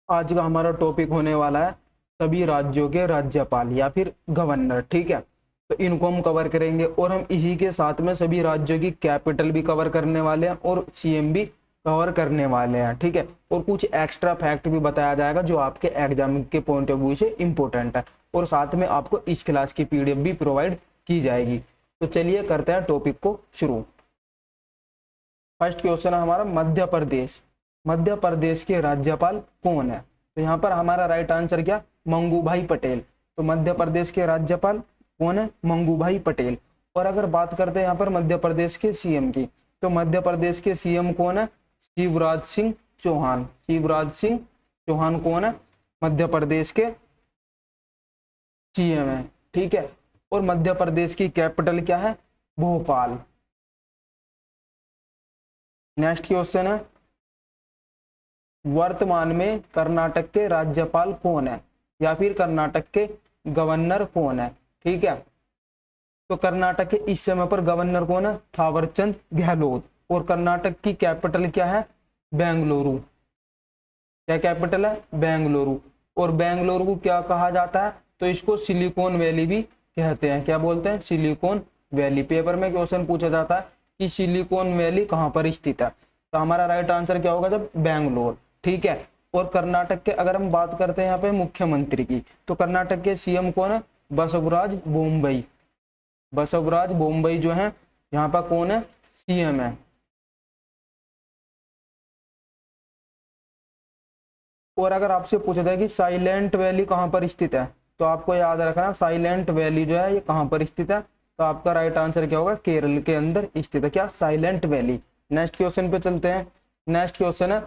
आज का हमारा टॉपिक होने वाला है सभी राज्यों के राज्यपाल या फिर गवर्नर। ठीक है, तो इनको हम कवर करेंगे और हम इसी के साथ में सभी राज्यों की कैपिटल भी कवर करने वाले हैं और सीएम भी कवर करने वाले हैं। ठीक है, और कुछ एक्स्ट्रा फैक्ट भी बताया जाएगा जो आपके एग्जाम के पॉइंट ऑफ व्यू से इंपॉर्टेंट है, और साथ में आपको इस क्लास की पीडीएफ भी प्रोवाइड की जाएगी। तो चलिए करते हैं टॉपिक को शुरू। फर्स्ट क्वेश्चन है हमारा, मध्य प्रदेश। मध्य प्रदेश के राज्यपाल कौन है? तो यहाँ पर हमारा राइट आंसर क्या, मंगूभाई पटेल। तो मध्य प्रदेश के राज्यपाल कौन है? मंगूभाई पटेल। और अगर बात करते हैं यहाँ पर मध्य प्रदेश के सीएम की, तो मध्य प्रदेश के सीएम कौन है? शिवराज सिंह चौहान। शिवराज सिंह चौहान कौन है? मध्य प्रदेश के सीएम है। ठीक है, और मध्य प्रदेश की कैपिटल क्या है? भोपाल। नेक्स्ट क्वेश्चन है, वर्तमान में कर्नाटक के राज्यपाल कौन है या फिर कर्नाटक के गवर्नर कौन है? ठीक है, तो कर्नाटक के इस समय पर गवर्नर कौन है? थावरचंद गहलोत। और कर्नाटक की कैपिटल क्या है? बेंगलुरु। क्या कैपिटल है? बेंगलुरु। और बेंगलुरु को क्या कहा जाता है? तो इसको सिलिकॉन वैली भी कहते हैं। क्या बोलते हैं? Silicon valley. पेपर में क्वेश्चन पूछा जाता है कि सिलिकॉन वैली कहाँ पर स्थित है, तो हमारा राइट आंसर क्या होगा? जब बेंगलोर। ठीक है, और कर्नाटक के अगर हम बात करते हैं यहाँ पे मुख्यमंत्री की, तो कर्नाटक के सीएम कौन है? बसवराज बोम्मई। बसवराज बोम्मई जो है यहाँ पर कौन है? सीएम है। और अगर आपसे पूछा जाए कि साइलेंट वैली कहाँ पर स्थित है, तो आपको याद रखना साइलेंट वैली जो है ये कहाँ पर स्थित है, तो आपका राइट आंसर क्या होगा? केरल के अंदर स्थित है। क्या? Silent valley. नेक्स्ट क्वेश्चन पे चलते हैं। नेक्स्ट क्वेश्चन है,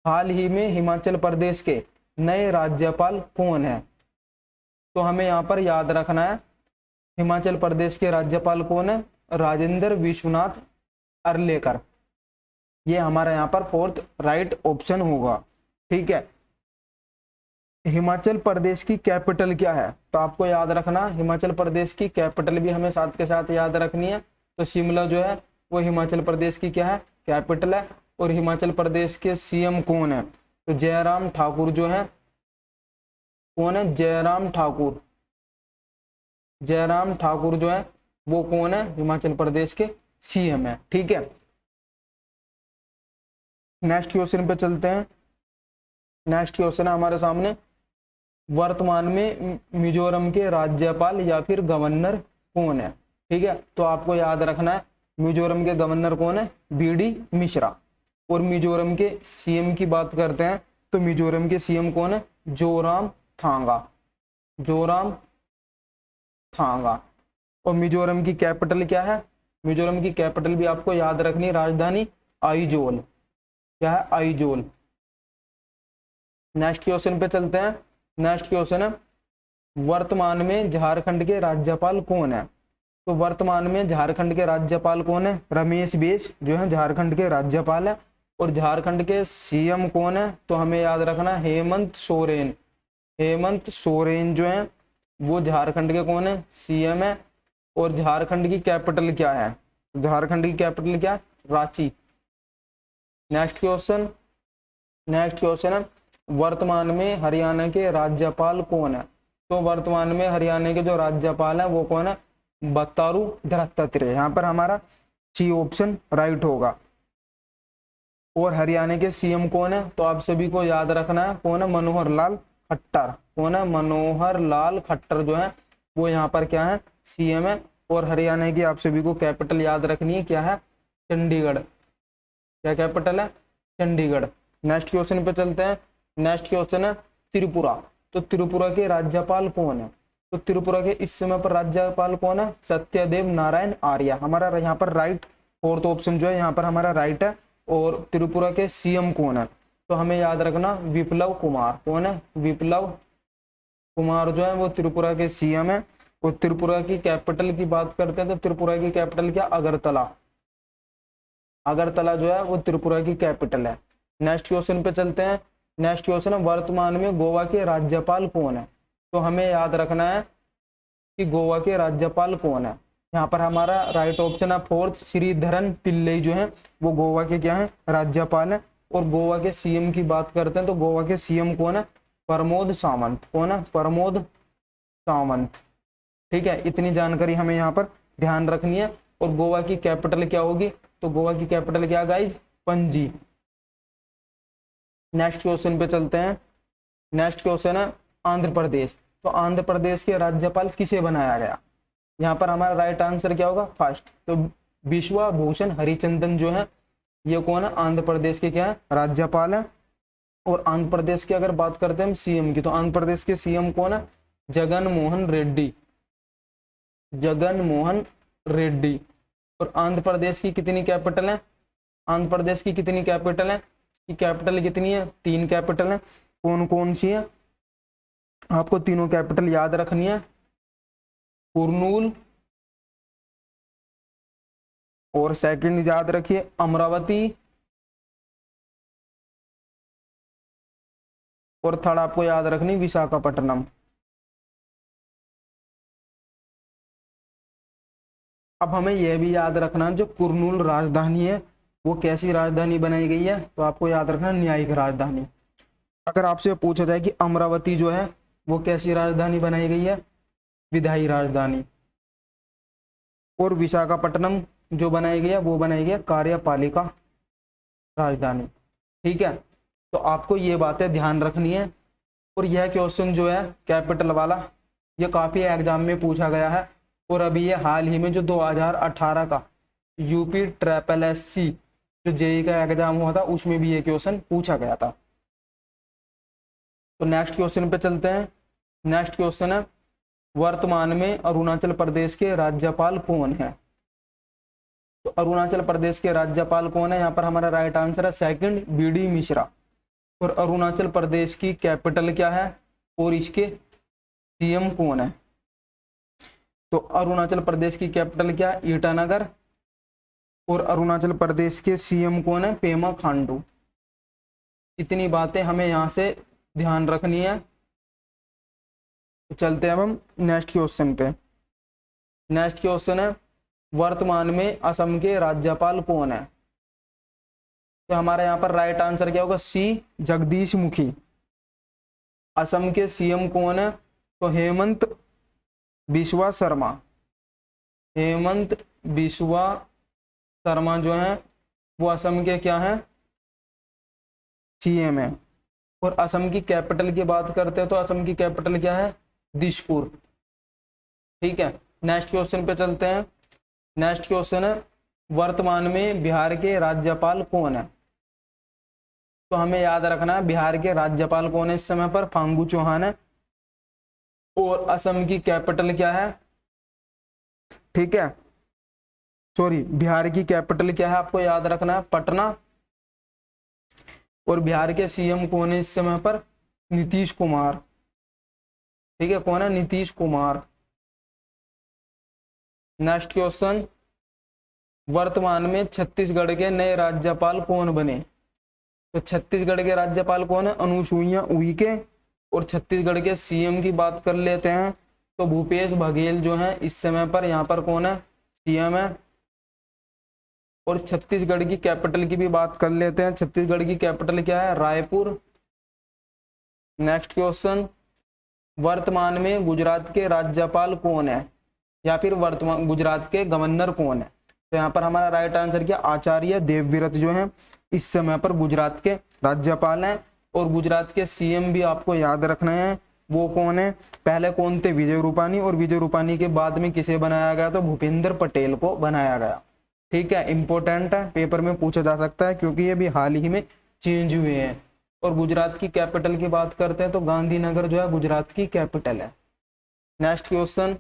हाल ही में हिमाचल प्रदेश के नए राज्यपाल कौन है? तो हमें यहाँ पर याद रखना है हिमाचल प्रदेश के राज्यपाल कौन है? राजेंद्र विश्वनाथ अर्लेकर। ये हमारा यहाँ पर फोर्थ राइट ऑप्शन होगा। ठीक है, हिमाचल प्रदेश की कैपिटल क्या है? तो आपको याद रखना हिमाचल प्रदेश की कैपिटल भी हमें साथ के साथ याद रखनी है। तो शिमला जो है वो हिमाचल प्रदेश की क्या है? कैपिटल है। और हिमाचल प्रदेश के सीएम कौन है? तो जयराम ठाकुर जो है, कौन है? जयराम ठाकुर। जयराम ठाकुर जो है वो कौन है? हिमाचल प्रदेश के सीएम है। ठीक है, नेक्स्ट क्वेश्चन पे चलते हैं। नेक्स्ट क्वेश्चन है हमारे सामने, वर्तमान में मिजोरम के राज्यपाल या फिर गवर्नर कौन है? ठीक है, तो आपको याद रखना है मिजोरम के गवर्नर कौन है? बीडी मिश्रा। और मिजोरम के सीएम की बात करते हैं, तो मिजोरम के सीएम कौन है? जोराम थांगा। जोराम थांगा। और मिजोरम की कैपिटल क्या है? मिजोरम की कैपिटल भी आपको याद रखनी, राजधानी आइजोल। क्या है? आइजोल। नेक्स्ट क्वेश्चन पे चलते हैं। नेक्स्ट क्वेश्चन है, वर्तमान में झारखंड के राज्यपाल कौन है? तो वर्तमान में झारखंड के राज्यपाल कौन है? रमेश बैस जो है झारखंड के राज्यपाल है। और झारखंड के सीएम कौन है? तो हमें याद रखना हेमंत सोरेन। हेमंत सोरेन जो है वो झारखंड के कौन है? सीएम है। और झारखंड की कैपिटल क्या है? झारखंड की कैपिटल क्या है? Ranchi. Next question. Next question है, वर्तमान में हरियाणा के राज्यपाल कौन है? तो वर्तमान में हरियाणा के जो राज्यपाल है वो कौन है? बत्तारू दत्तात्रेय। यहाँ पर हमारा सी ऑप्शन राइट होगा। और हरियाणा के सीएम कौन है? तो आप सभी को याद रखना है कौन है? मनोहर लाल खट्टर। कौन है? मनोहर लाल खट्टर जो है वो यहाँ पर क्या है? सीएम है। और हरियाणा की आप सभी को कैपिटल याद रखनी है, क्या है? चंडीगढ़। क्या कैपिटल है? चंडीगढ़। नेक्स्ट क्वेश्चन पे चलते हैं। नेक्स्ट क्वेश्चन है त्रिपुरा। तो त्रिपुरा के राज्यपाल कौन है? तो त्रिपुरा के इस समय पर राज्यपाल कौन है? सत्यदेव नारायण आर्य। हमारा यहाँ पर राइट फोर्थ ऑप्शन जो है यहाँ पर हमारा राइट है। और त्रिपुरा के सीएम कौन है? तो हमें याद रखना विप्लव कुमार। कौन है? विप्लव कुमार जो है वो त्रिपुरा के सीएम है। और त्रिपुरा की कैपिटल की बात करते हैं तो त्रिपुरा की कैपिटल क्या? अगरतला। अगरतला जो है वो त्रिपुरा की कैपिटल है। नेक्स्ट क्वेश्चन पे चलते हैं। नेक्स्ट क्वेश्चन है, वर्तमान में गोवा के राज्यपाल कौन है? तो हमें याद रखना है कि गोवा के राज्यपाल कौन है। यहाँ पर हमारा राइट ऑप्शन है फोर्थ, श्रीधरन पिल्लई जो है वो गोवा के क्या है? राज्यपाल है। और गोवा के सीएम की बात करते हैं तो गोवा के सीएम कौन है? प्रमोद सावंत। कौन है? प्रमोद सावंत। ठीक है, इतनी जानकारी हमें यहाँ पर ध्यान रखनी है। और गोवा की कैपिटल क्या होगी? तो गोवा की कैपिटल क्या गाइज? पणजी। नेक्स्ट क्वेश्चन पे चलते हैं। नेक्स्ट क्वेश्चन है आंध्र प्रदेश। तो आंध्र प्रदेश के राज्यपाल किसे बनाया गया? यहाँ पर हमारा राइट आंसर क्या होगा? फर्स्ट तो विश्वा भूषण हरिचंदन जो है ये कौन है? आंध्र प्रदेश के क्या है? राज्यपाल है। और आंध्र प्रदेश की अगर बात करते हैं हम सीएम की, तो आंध्र प्रदेश के सीएम कौन है? जगन मोहन रेड्डी। जगन मोहन रेड्डी। और आंध्र प्रदेश की कितनी कैपिटल है? आंध्र प्रदेश की कितनी कैपिटल है? की कैपिटल कितनी है? 3 कैपिटल है। कौन कौन सी है? आपको तीनों कैपिटल याद रखनी है। कुर्नूल, और सेकंड याद रखिए अमरावती, और थर्ड आपको याद रखनी विशाखापट्टनम। अब हमें यह भी याद रखना जो कुर्नूल राजधानी है वो कैसी राजधानी बनाई गई है? तो आपको याद रखना न्यायिक राजधानी। अगर आपसे पूछा जाए कि अमरावती जो है वो कैसी राजधानी बनाई गई है? विधायी राजधानी। और विशाखापट्टनम जो बनाई गई है वो बनाई गई है कार्यपालिका राजधानी। ठीक है, तो आपको ये बातें ध्यान रखनी है। और यह क्वेश्चन जो है कैपिटल वाला ये काफी एग्जाम में पूछा गया है। और अभी ये हाल ही में जो 2018 का यूपी ट्रिपल एससी जो जेई का एग्जाम हुआ था उसमें भी ये क्वेश्चन पूछा गया था। तो नेक्स्ट क्वेश्चन पे चलते हैं। नेक्स्ट क्वेश्चन है वर्तमान में अरुणाचल प्रदेश के राज्यपाल कौन है? तो अरुणाचल प्रदेश के राज्यपाल कौन है? यहाँ पर हमारा राइट आंसर है सेकंड बीडी मिश्रा। और अरुणाचल प्रदेश की कैपिटल क्या है और इसके सीएम कौन है? तो अरुणाचल प्रदेश की कैपिटल क्या है? ईटानगर। और अरुणाचल प्रदेश के सीएम कौन है? पेमा खांडू। इतनी बातें हमें यहाँ से ध्यान रखनी है। तो चलते हैं अब हम नेक्स्ट क्वेश्चन पे। नेक्स्ट क्वेश्चन है वर्तमान में असम के राज्यपाल कौन है? तो हमारा यहाँ पर राइट आंसर क्या होगा? सी जगदीश मुखी। असम के सीएम कौन है? तो हेमंत बिस्वा शर्मा। हेमंत बिस्वा शर्मा जो है वो असम के क्या है? सीएम है। और असम की कैपिटल की बात करते हैं तो असम की कैपिटल क्या है? दिसपुर। ठीक है, नेक्स्ट क्वेश्चन पे चलते हैं। नेक्स्ट क्वेश्चन है वर्तमान में बिहार के राज्यपाल कौन है? तो हमें याद रखना है बिहार के राज्यपाल कौन है इस समय पर? फागू चौहान है। और असम की कैपिटल क्या है? ठीक है, सॉरी, बिहार की कैपिटल क्या है आपको याद रखना है? पटना। और बिहार के सीएम कौन है इस समय पर? नीतीश कुमार। ठीक है, कौन है? नीतीश कुमार। नेक्स्ट क्वेश्चन वर्तमान में छत्तीसगढ़ के नए राज्यपाल कौन बने? तो छत्तीसगढ़ के राज्यपाल कौन है? अनुसुईया उइके। और छत्तीसगढ़ के सीएम की बात कर लेते हैं तो भूपेश बघेल जो है इस समय पर यहाँ पर कौन है? सीएम है। और छत्तीसगढ़ की कैपिटल की भी बात कर लेते हैं। छत्तीसगढ़ की कैपिटल क्या है? रायपुर। नेक्स्ट क्वेश्चन वर्तमान में गुजरात के राज्यपाल कौन है? या फिर वर्तमान गुजरात के गवर्नर कौन है? तो यहाँ पर हमारा राइट आंसर क्या? आचार्य देवव्रत जो है इस समय पर गुजरात के राज्यपाल हैं। और गुजरात के सीएम भी आपको याद रखना है वो कौन है? पहले कौन थे? विजय रूपानी। और विजय रूपानी के बाद में किसे बनाया गया? तो भूपेंद्र पटेल को बनाया गया। ठीक है, इंपॉर्टेंट है, पेपर में पूछा जा सकता है क्योंकि ये भी हाल ही में चेंज हुए हैं। और गुजरात की कैपिटल की बात करते हैं तो गांधीनगर जो है गुजरात की कैपिटल है। नेक्स्ट क्वेश्चन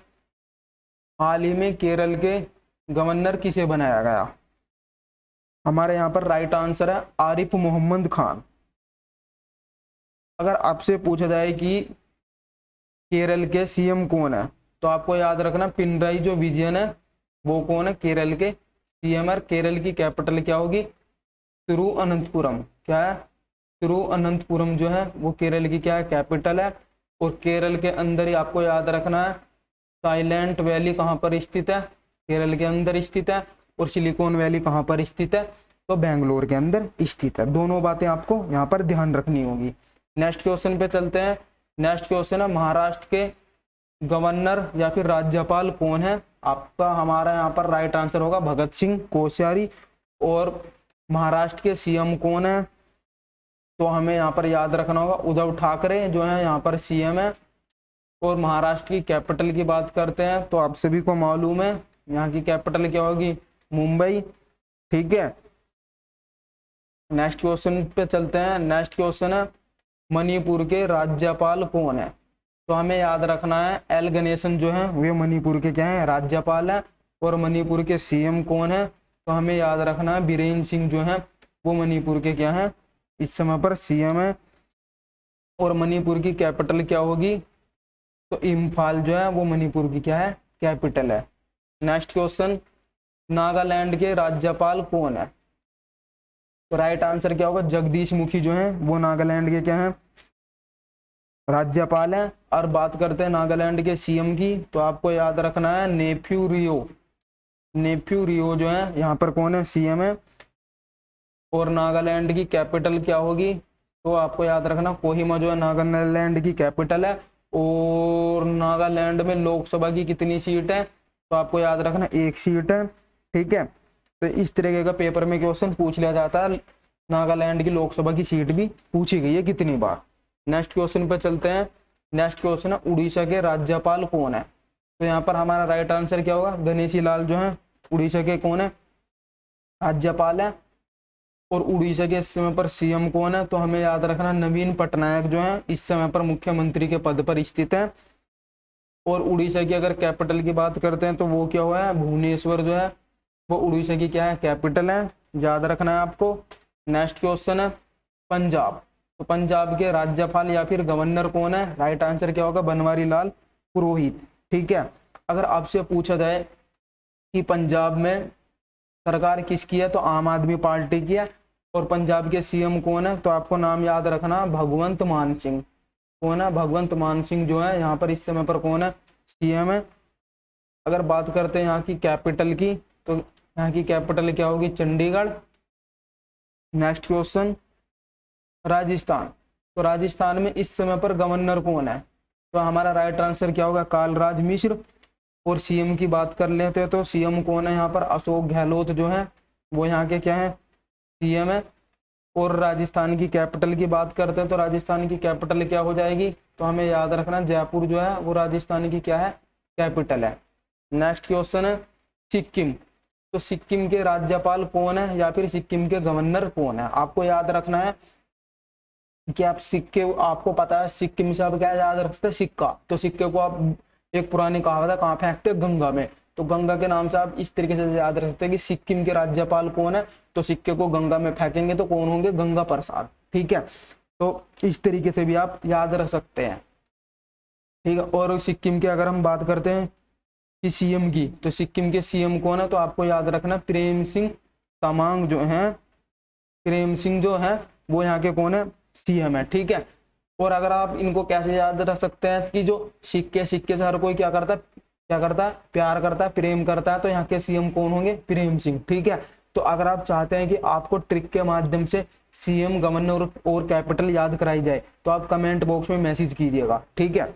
हाल ही में केरल के गवर्नर किसे बनाया गया? हमारे यहाँ पर राइट आंसर है आरिफ मोहम्मद खान। अगर आपसे पूछा जाए कि केरल के सीएम कौन है तो आपको याद रखना पिनराई जो विजयन है वो कौन है? केरल के सीएम है। केरल की कैपिटल क्या होगी? तिरुअनंतपुरम। क्या है? तिरुअनंतपुरम जो है वो केरल की क्या है? कैपिटल है। और केरल के अंदर ही आपको याद रखना है साइलेंट वैली कहाँ पर स्थित है? केरल के अंदर स्थित है। और सिलिकॉन वैली कहाँ पर स्थित है? तो बेंगलोर के अंदर स्थित है। दोनों बातें आपको यहाँ पर ध्यान रखनी होगी। नेक्स्ट क्वेश्चन पे चलते हैं। नेक्स्ट क्वेश्चन है महाराष्ट्र के गवर्नर या फिर राज्यपाल कौन है? आपका हमारा यहाँ पर राइट आंसर होगा भगत सिंह कोश्यारी। और महाराष्ट्र के सीएम कौन है? तो हमें यहाँ पर याद रखना होगा उद्धव ठाकरे जो है यहाँ पर सीएम है। और महाराष्ट्र की कैपिटल की बात करते हैं तो आप सभी को मालूम है यहाँ की कैपिटल क्या होगी? मुंबई। ठीक है, नेक्स्ट क्वेश्चन पे चलते हैं। नेक्स्ट क्वेश्चन है मणिपुर के राज्यपाल कौन है? तो हमें याद रखना है एल गणेशन जो है वे मणिपुर के क्या है? राज्यपाल है। और मणिपुर के सीएम कौन है? तो हमें याद रखना है बीरेन सिंह जो है वो मणिपुर के क्या है? इस समय पर सीएम है। और मणिपुर की कैपिटल क्या होगी? तो इम्फाल जो है वो मणिपुर की क्या है? कैपिटल है। नेक्स्ट क्वेश्चन नागालैंड के राज्यपाल कौन है? तो राइट आंसर क्या होगा? जगदीश मुखी जो है वो नागालैंड के क्या है? राज्यपाल है। और बात करते हैं नागालैंड के सीएम की तो आपको याद रखना है नेफ्यू रियो। नेफ्यू रियो जो है यहाँ पर कौन है? सीएम है। और नागालैंड की कैपिटल क्या होगी? तो आपको याद रखना कोहिमा जो है नागालैंड की कैपिटल है। और नागालैंड में लोकसभा की कितनी सीट है? तो आपको याद रखना 1 सीट है। ठीक है, तो इस तरीके का पेपर में क्वेश्चन पूछ लिया जाता है। नागालैंड की लोकसभा की सीट भी पूछी गई है कितनी बार। नेक्स्ट क्वेश्चन पर चलते हैं। नेक्स्ट क्वेश्चन है उड़ीसा के राज्यपाल कौन है? तो यहाँ पर हमारा राइट आंसर क्या होगा? गणेशी लाल जो है उड़ीसा के कौन है? राज्यपाल है। और उड़ीसा के इस समय पर सीएम कौन है? तो हमें याद रखना नवीन पटनायक जो है इस समय पर मुख्यमंत्री के पद पर स्थित है। और उड़ीसा की अगर कैपिटल की बात करते हैं तो वो क्या हुआ है? भुवनेश्वर जो है वो उड़ीसा की क्या है? कैपिटल है। याद रखना है आपको। नेक्स्ट क्वेश्चन है पंजाब। तो पंजाब के राज्यपाल या फिर गवर्नर कौन है? राइट आंसर क्या होगा? बनवारी लाल पुरोहित। ठीक है, अगर आपसे पूछा जाए कि पंजाब में सरकार किसकी है? तो आम आदमी पार्टी की है। और पंजाब के सीएम कौन है? तो आपको नाम याद रखना भगवंत मान सिंह। कौन है? भगवंत मान सिंह जो है यहाँ पर इस समय पर कौन है? सीएम है। अगर बात करते हैं यहाँ की कैपिटल की तो यहाँ की कैपिटल क्या होगी? चंडीगढ़। Next question Rajasthan. तो राजस्थान में इस समय पर गवर्नर कौन है? तो हमारा राइट आंसर क्या होगा? कालराज मिश्र। और सीएम की बात कर लेते हैं तो सीएम कौन है यहाँ पर? अशोक गहलोत जो है वो यहाँ के क्या है? सीएम है। और राजस्थान की कैपिटल की बात करते हैं तो राजस्थान की कैपिटल क्या हो जाएगी? तो हमें याद रखना जयपुर जो है वो राजस्थान की क्या है? कैपिटल है। नेक्स्ट क्वेश्चन है सिक्किम। तो सिक्किम के राज्यपाल कौन है या फिर सिक्किम के गवर्नर कौन है? आपको याद रखना है कि आपको पता है सिक्किम से आप क्या याद रखते हैं? सिक्का। तो सिक्के को आप एक पुरानी कहावत है कहाँ फेंकते हैं? गंगा में। तो गंगा के नाम से आप इस तरीके से याद रखते हैं कि सिक्किम के राज्यपाल कौन है? तो सिक्के को गंगा में फेंकेंगे तो कौन होंगे? गंगा प्रसाद। ठीक है, तो इस तरीके से भी आप याद रख सकते हैं। ठीक है, और सिक्किम की अगर हम बात करते हैं कि सीएम की तो सिक्किम के सीएम कौन है? तो आपको याद रखना प्रेम सिंह तमांग जो है, प्रेम सिंह जो है वो यहाँ के कौन है? सीएम है। ठीक है, और अगर आप इनको कैसे याद रख सकते हैं कि जो सिक्के से हर कोई क्या करता है? प्यार करता है, प्रेम करता है। तो यहाँ के सीएम कौन होंगे? प्रेम सिंह। ठीक है, तो अगर आप चाहते हैं कि आपको ट्रिक के माध्यम से सीएम, गवर्नर और कैपिटल याद कराई जाए तो आप कमेंट बॉक्स में मैसेज कीजिएगा। ठीक है,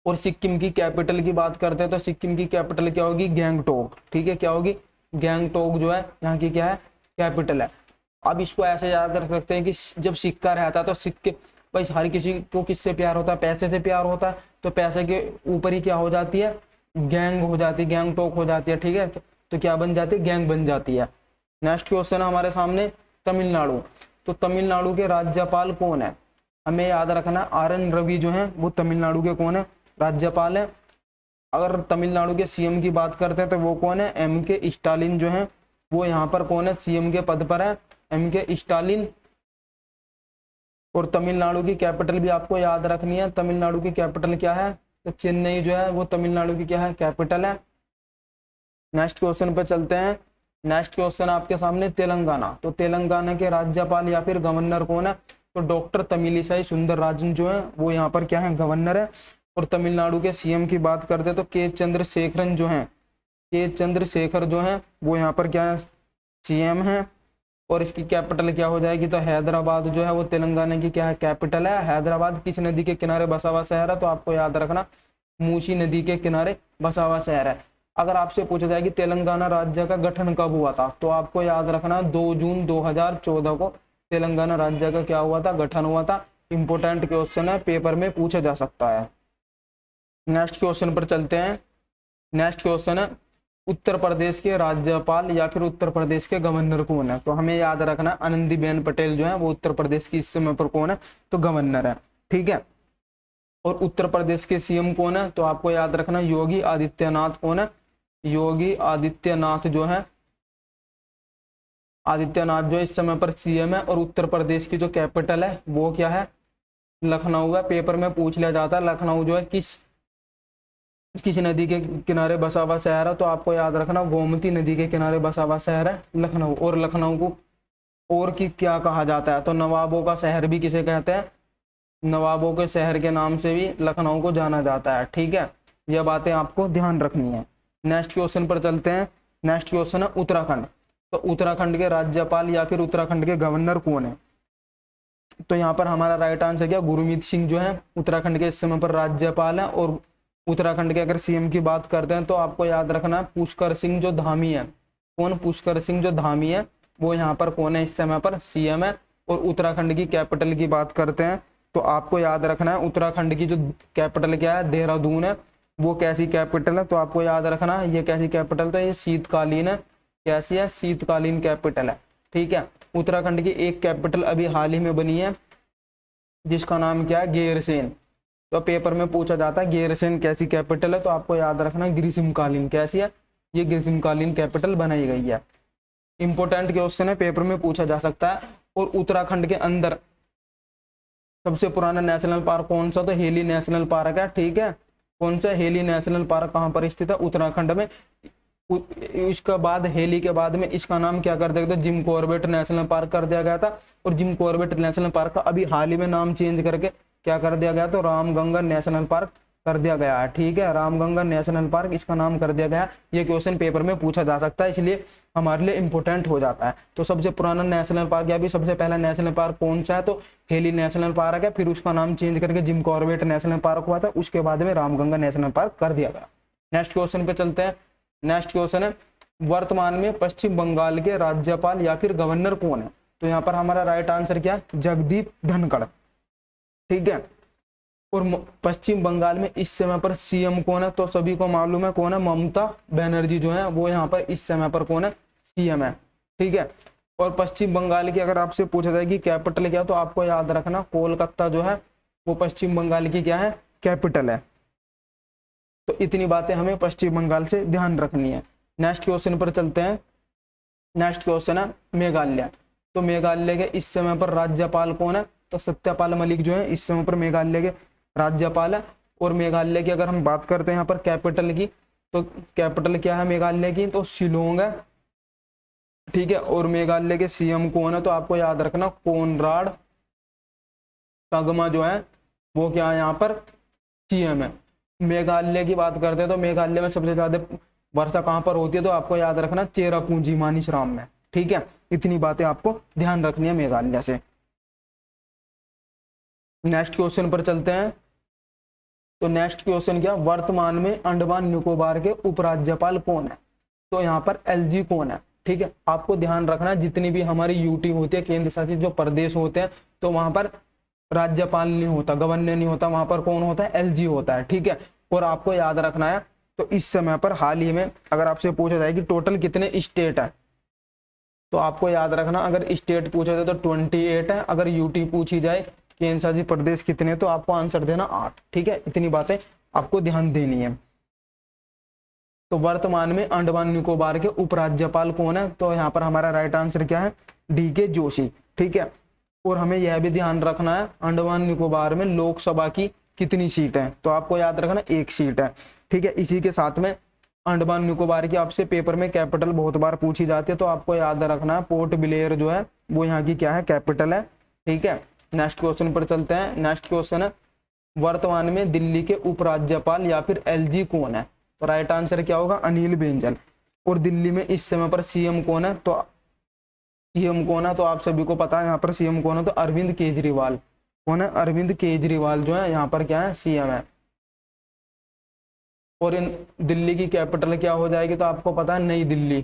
और सिक्किम की कैपिटल की बात करते हैं तो सिक्किम की कैपिटल क्या होगी? गैंगटोक। ठीक है, क्या होगी? गैंगटोक जो है यहाँ की क्या है? कैपिटल है। अब इसको ऐसे याद रख सकते हैं कि जब सिक्का रहता है तो सिक्के भाई हर किसी को किससे प्यार होता है? पैसे से प्यार होता है। तो पैसे के ऊपर ही क्या हो जाती है? गैंग हो जाती है, गैंगटोक हो जाती है। ठीक है, तो क्या बन जाती है? गैंग बन जाती है। नेक्स्ट क्वेश्चन है हमारे सामने तमिलनाडु। तो तमिलनाडु के राज्यपाल कौन है? हमें याद रखना RN रवि जो है वो तमिलनाडु के कौन है? राज्यपाल है। अगर तमिलनाडु के सीएम की बात करते हैं तो वो कौन है? MK स्टालिन जो है वो यहाँ पर कौन है? सीएम के पद पर है, MK स्टालिन। और तमिलनाडु की कैपिटल भी आपको याद रखनी है। तमिलनाडु की कैपिटल क्या है? तो चेन्नई जो है वो तमिलनाडु की क्या है? कैपिटल है। नेक्स्ट क्वेश्चन पे चलते हैं। नेक्स्ट क्वेश्चन आपके सामने तेलंगाना। तो तेलंगाना के राज्यपाल या फिर गवर्नर कौन है? तो डॉक्टर तमिलिसाई सुंदरराजन जो है वो यहाँ पर क्या है? गवर्नर है। और तमिलनाडु के सीएम की बात करते हैं तो के चंद्रशेखरन जो है, के चंद्रशेखर जो है वो यहाँ पर क्या है? सीएम है। और इसकी कैपिटल क्या हो जाएगी, तो हैदराबाद जो है वो तेलंगाना की क्या है, कैपिटल है। हैदराबाद किस नदी के किनारे बसा हुआ शहर है, तो आपको याद रखना मूसी नदी के किनारे बसा हुआ शहर है। अगर आपसे पूछा जाए कि तेलंगाना राज्य का गठन कब हुआ था, तो आपको याद रखना 2 जून 2014 को तेलंगाना राज्य का क्या हुआ था, गठन हुआ था। इंपोर्टेंट क्वेश्चन है, पेपर में पूछा जा सकता है। नेक्स्ट क्वेश्चन पर चलते हैं। नेक्स्ट क्वेश्चन है उत्तर प्रदेश के राज्यपाल या फिर उत्तर प्रदेश के गवर्नर कौन है, तो हमें याद रखना आनंदीबेन पटेल जो है वो उत्तर प्रदेश की इस समय पर कौन है, तो गवर्नर है। ठीक है, और उत्तर प्रदेश के सीएम कौन है, तो आपको याद रखना योगी आदित्यनाथ कौन है, योगी आदित्यनाथ जो है, आदित्यनाथ जो इस समय पर सीएम है। और उत्तर प्रदेश की जो कैपिटल है वो क्या है, लखनऊ है। पेपर में पूछ लिया जाता है लखनऊ जो है किस नदी के किनारे बसा हुआ शहर है, तो आपको याद रखना गोमती नदी के किनारे बसा हुआ शहर है लखनऊ। और लखनऊ को और की क्या कहा जाता है, तो नवाबों का शहर भी किसे कहते हैं, नवाबों के शहर के नाम से भी लखनऊ को जाना जाता है। ठीक है, यह बातें आपको ध्यान रखनी है। नेक्स्ट क्वेश्चन पर चलते हैं। नेक्स्ट क्वेश्चन है उत्तराखंड, तो उत्तराखंड के राज्यपाल या फिर उत्तराखंड के गवर्नर कौन है, तो यहाँ पर हमारा राइट आंसर क्या, गुरमीत सिंह जो है उत्तराखंड के इस समय पर राज्यपाल है। और उत्तराखंड के अगर सीएम की बात करते हैं तो आपको याद रखना पुष्कर सिंह जो धामी है, कौन, पुष्कर सिंह जो धामी है वो यहाँ पर कौन है, इस समय पर सीएम है। और उत्तराखंड की कैपिटल की बात करते हैं तो आपको याद रखना है उत्तराखंड की जो कैपिटल क्या है, देहरादून है। वो कैसी कैपिटल है, तो आपको याद रखना ये कैसी कैपिटल, तो ये शीतकालीन है। कैसी है, शीतकालीन कैपिटल है। ठीक है, उत्तराखंड की एक कैपिटल अभी हाल ही में बनी है जिसका नाम क्या है, गैरसैंण। तो पेपर में पूछा जाता है गैरसैंण कैसी कैपिटल है, तो आपको याद रखना ग्रीष्मकालीन, कैसी है, ये ग्रीष्मकालीन कैपिटल बनाई गई है। इंपोर्टेंट क्वेश्चन है, पेपर में पूछा जा सकता है। और उत्तराखंड के अंदर सबसे पुराना नेशनल पार्क कौन सा, तो हेली नेशनल पार्क है। ठीक है, कौन सा, हेली नेशनल पार्क कहाँ पर स्थित है, उत्तराखंड में। इसका बाद हेली के बाद में इसका नाम क्या कर दिया था, जिम कॉर्बेट नेशनल पार्क कर दिया गया था। और जिम कॉर्बेट नेशनल पार्क का अभी हाल ही में नाम चेंज करके क्या कर दिया गया, तो रामगंगा नेशनल पार्क कर दिया गया है। ठीक है, रामगंगा नेशनल पार्क इसका नाम कर दिया गया। ये क्वेश्चन पेपर में पूछा जा सकता है, इसलिए हमारे लिए इंपॉर्टेंट हो जाता है। तो सबसे पुराना नेशनल पार्क या भी सबसे पहला नेशनल पार्क कौन सा है, तो हेली नेशनल पार्क है। फिर उसका नाम चेंज करके जिम कॉर्बेट नेशनल पार्क हुआ था, उसके बाद में रामगंगा नेशनल पार्क कर दिया गया। नेक्स्ट क्वेश्चन पे चलते हैं। नेक्स्ट क्वेश्चन है वर्तमान में पश्चिम बंगाल के राज्यपाल या फिर गवर्नर कौन है, तो यहाँ पर हमारा राइट आंसर क्या है, जगदीप धनखड़। ठीक है, और पश्चिम बंगाल में इस समय पर सीएम कौन है, तो सभी को मालूम है कौन है, ममता बनर्जी जो है वो यहाँ पर इस समय पर कौन है, सीएम है। ठीक है, और पश्चिम बंगाल की अगर आपसे पूछा जाए कि कैपिटल क्या, तो आपको याद रखना कोलकाता जो है वो पश्चिम बंगाल की क्या है, कैपिटल है। तो इतनी बातें हमें पश्चिम बंगाल से ध्यान रखनी है। नेक्स्ट क्वेश्चन पर चलते हैं। नेक्स्ट क्वेश्चन है मेघालय, तो मेघालय के इस समय पर राज्यपाल कौन है, तो सत्यपाल मलिक जो है इस समय पर मेघालय के राज्यपाल है। और मेघालय की अगर हम बात करते हैं यहाँ पर कैपिटल की, तो कैपिटल क्या है मेघालय की, तो शिलोंग है। ठीक है, और मेघालय के सीएम कौन है, तो आपको याद रखना कोनराड संगमा जो है वो क्या है यहाँ पर सीएम है। मेघालय की बात करते हैं तो मेघालय में सबसे ज्यादा वर्षा कहाँ पर होती है, तो आपको याद रखना चेरापूंजी मानिसराम में। ठीक है, इतनी बातें आपको ध्यान रखनी है मेघालय से। नेक्स्ट क्वेश्चन पर चलते हैं। तो नेक्स्ट क्वेश्चन क्या, वर्तमान में अंडमान निकोबार के उपराज्यपाल कौन है, तो यहाँ पर एलजी कौन है। ठीक है, आपको ध्यान रखना जितनी भी हमारी यूटी होती है, केंद्र शासित जो प्रदेश होते हैं, तो वहां पर राज्यपाल नहीं होता, गवर्नर नहीं होता, वहां पर कौन होता है, एलजी होता है। ठीक है, और आपको याद रखना है तो इस समय पर हाल ही में अगर आपसे पूछा जाए कि टोटल कितने स्टेट है, तो आपको याद रखना अगर स्टेट पूछा जाए तो 28 है, अगर यूटी पूछी जाए केंद्र शासित प्रदेश कितने, तो आपको आंसर देना 8। ठीक है, इतनी बातें आपको ध्यान देनी है। तो वर्तमान में अंडमान निकोबार के उपराज्यपाल कौन है, तो यहाँ पर हमारा राइट आंसर क्या है, डीके जोशी। ठीक है, और हमें यह भी ध्यान रखना है अंडमान निकोबार में लोकसभा की कितनी सीट है, तो आपको याद रखना 1 सीट है। ठीक है, इसी के साथ में अंडमान निकोबार की आपसे पेपर में कैपिटल बहुत बार पूछी जाती है, तो आपको याद रखना है पोर्ट ब्लेयर जो है वो यहाँ की क्या है, कैपिटल है। ठीक है, नेक्स्ट क्वेश्चन पर चलते हैं। नेक्स्ट क्वेश्चन है वर्तमान में दिल्ली के उपराज्यपाल या फिर एलजी कौन है, तो राइट आंसर क्या होगा, अनिल बेंजल। और दिल्ली में इस समय पर सीएम कौन है, तो सीएम कौन है, तो आप सभी को पता है यहाँ पर सीएम कौन है, तो अरविंद केजरीवाल। कौन है? अरविंद केजरीवाल जो है यहाँ पर क्या है, सीएम है। और इन दिल्ली की कैपिटल क्या हो जाएगी, तो आपको पता है नई दिल्ली।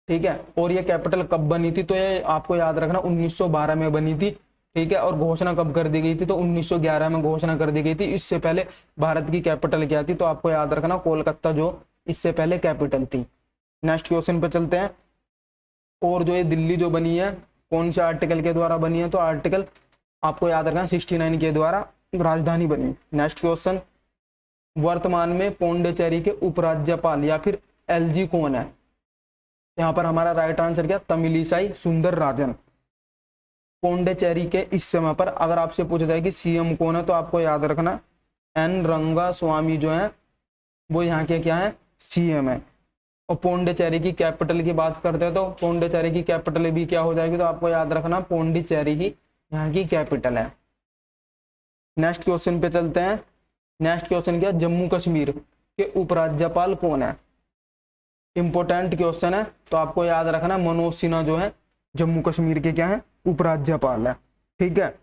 ठीक है, और ये कैपिटल कब बनी थी, तो ये आपको याद रखना 1912 में बनी थी। ठीक है, और घोषणा कब कर दी गई थी, तो 1911 में घोषणा कर दी गई थी। इससे पहले भारत की कैपिटल क्या थी, तो आपको याद रखना कोलकाता जो इससे पहले कैपिटल थी। नेक्स्ट क्वेश्चन पे चलते हैं। और जो ये दिल्ली जो बनी है कौन से आर्टिकल के द्वारा बनी है, तो आर्टिकल आपको याद रखना 69 के द्वारा राजधानी बनी। नेक्स्ट क्वेश्चन, वर्तमान में पौंडीचेरी के उपराज्यपाल या फिर एलजी कौन है? यहाँ पर हमारा राइट आंसर क्या, तमिलिसाई सुंदरराजन। पौंडीचेरी के इस समय पर अगर आपसे पूछा जाए कि सीएम कौन है, तो आपको याद रखना एन रंगास्वामी जो है वो यहाँ के क्या है, सीएम है। और पौंडीचेरी की कैपिटल की बात करते हैं, तो पौंडीचेरी की कैपिटल भी क्या हो जाएगी, तो आपको याद रखना पौंडीचेरी ही यहाँ की कैपिटल है। नेक्स्ट क्वेश्चन पे चलते हैं। नेक्स्ट क्वेश्चन क्या, जम्मू कश्मीर के उपराज्यपाल कौन है? इंपॉर्टेंट क्वेश्चन है, तो आपको याद रखना मनोज सिन्हा जो है जम्मू कश्मीर के क्या है, उपराज्यपाल है। ठीक है,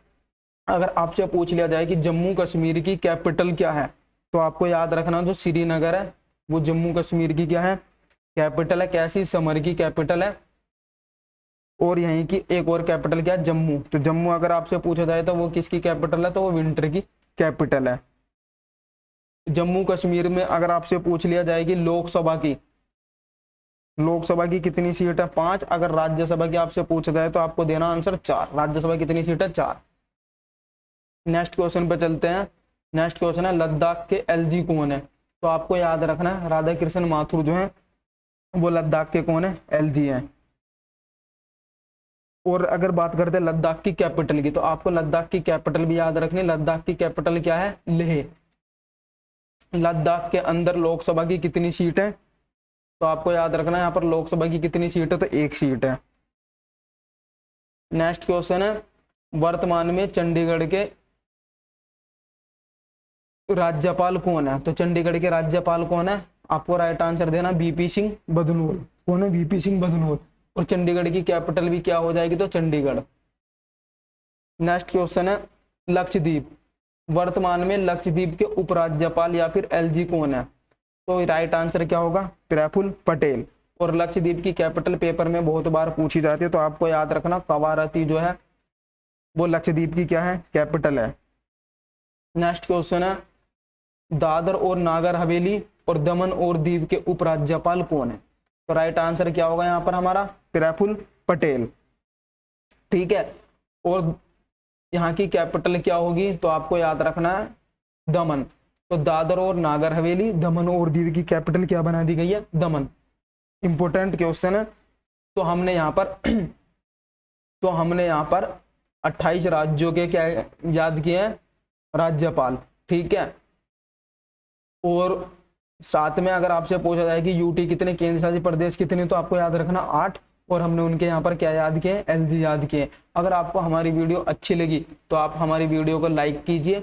अगर आपसे पूछ लिया जाए कि जम्मू कश्मीर की कैपिटल क्या है, तो आपको याद रखना जो श्रीनगर है वो जम्मू कश्मीर की क्या है, कैपिटल है। कैसी, समर की कैपिटल है। और यहीं की एक और कैपिटल क्या है, जम्मू। तो जम्मू अगर आपसे पूछा जाए तो वो किसकी कैपिटल है, तो वो विंटर की कैपिटल है। जम्मू कश्मीर में अगर आपसे पूछ लिया जाए कि लोकसभा की कितनी सीट है, 5। अगर राज्यसभा की आपसे पूछा जाए तो आपको देना आंसर 4। राज्यसभा कितनी सीट है, 4। नेक्स्ट क्वेश्चन पे चलते हैं। नेक्स्ट क्वेश्चन है लद्दाख के एलजी कौन है? तो आपको याद रखना है राधा कृष्ण माथुर जो है वो लद्दाख के कौन है, एलजी हैं। और अगर बात करते हैं लद्दाख की कैपिटल की, तो आपको लद्दाख की कैपिटल भी याद रखनी। लद्दाख की कैपिटल क्या है, लेह। लद्दाख के अंदर लोकसभा की कितनी सीट है, तो आपको याद रखना यहाँ पर लोकसभा की कितनी सीट है, तो 1 सीट है। नेक्स्ट क्वेश्चन है वर्तमान में चंडीगढ़ के राज्यपाल कौन है? तो चंडीगढ़ के राज्यपाल कौन है, आपको राइट आंसर देना बीपी सिंह बदनोर। कौन है, बीपी सिंह बदनोर। और चंडीगढ़ की कैपिटल भी क्या हो जाएगी, तो चंडीगढ़। नेक्स्ट क्वेश्चन है लक्षद्वीप। वर्तमान में लक्षद्वीप के उपराज्यपाल या फिर एलजी कौन है? तो राइट आंसर क्या होगा, प्रफुल्ल पटेल। और लक्षद्वीप की कैपिटल पेपर में बहुत बार पूछी जाती है, तो आपको याद रखना कवारत्ती जो है वो लक्षद्वीप की क्या है, कैपिटल है। नेक्स्ट क्वेश्चन है दादर और नागर हवेली और दमन और दीव के उपराज्यपाल कौन है? तो राइट आंसर क्या होगा यहाँ पर हमारा, प्रफुल्ल पटेल। ठीक है, और यहाँ की कैपिटल क्या होगी, तो आपको याद रखना है दमन। तो दादर और नागर हवेली, दमन और दीव की कैपिटल क्या बना दी गई है, दमन। इंपॉर्टेंट क्वेश्चन है। तो हमने यहाँ पर 28 राज्यों के क्या याद किए हैं, राज्यपाल। ठीक है, और साथ में अगर आपसे पूछा जाए कि यूटी कितने, केंद्र शासित प्रदेश कितने, तो आपको याद रखना 8। और हमने उनके यहाँ पर क्या याद किए, एलजी याद किए। अगर आपको हमारी वीडियो अच्छी लगी तो आप हमारी वीडियो को लाइक कीजिए।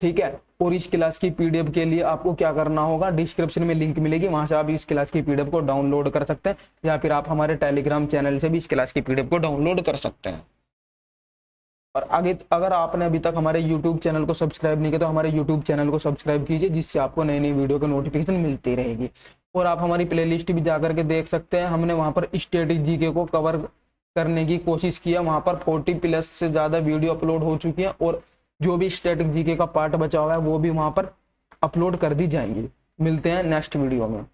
ठीक है, और इस क्लास की पीडीएफ के लिए आपको क्या करना होगा, डिस्क्रिप्शन में लिंक मिलेगी, वहां से आप इस क्लास की पीडीएफ को डाउनलोड कर सकते हैं, या फिर आप हमारे टेलीग्राम चैनल से भी इस क्लास की पीडीएफ को डाउनलोड कर सकते हैं। और आगे अगर आपने अभी तक हमारे यूट्यूब चैनल को सब्सक्राइब नहीं किया तो हमारे यूट्यूब चैनल को सब्सक्राइब कीजिए, जिससे आपको नई नई वीडियो की नोटिफिकेशन मिलती रहेगी। और आप हमारी प्लेलिस्ट भी जाकर के देख सकते हैं, हमने वहाँ पर स्टैटिक जीके को कवर करने की कोशिश किया। वहाँ पर 40+ से ज़्यादा वीडियो अपलोड हो चुकी है, और जो भी स्टैटिक जीके का पार्ट बचा हुआ है वो भी वहाँ पर अपलोड कर दी जाएंगी। मिलते हैं नेक्स्ट वीडियो में।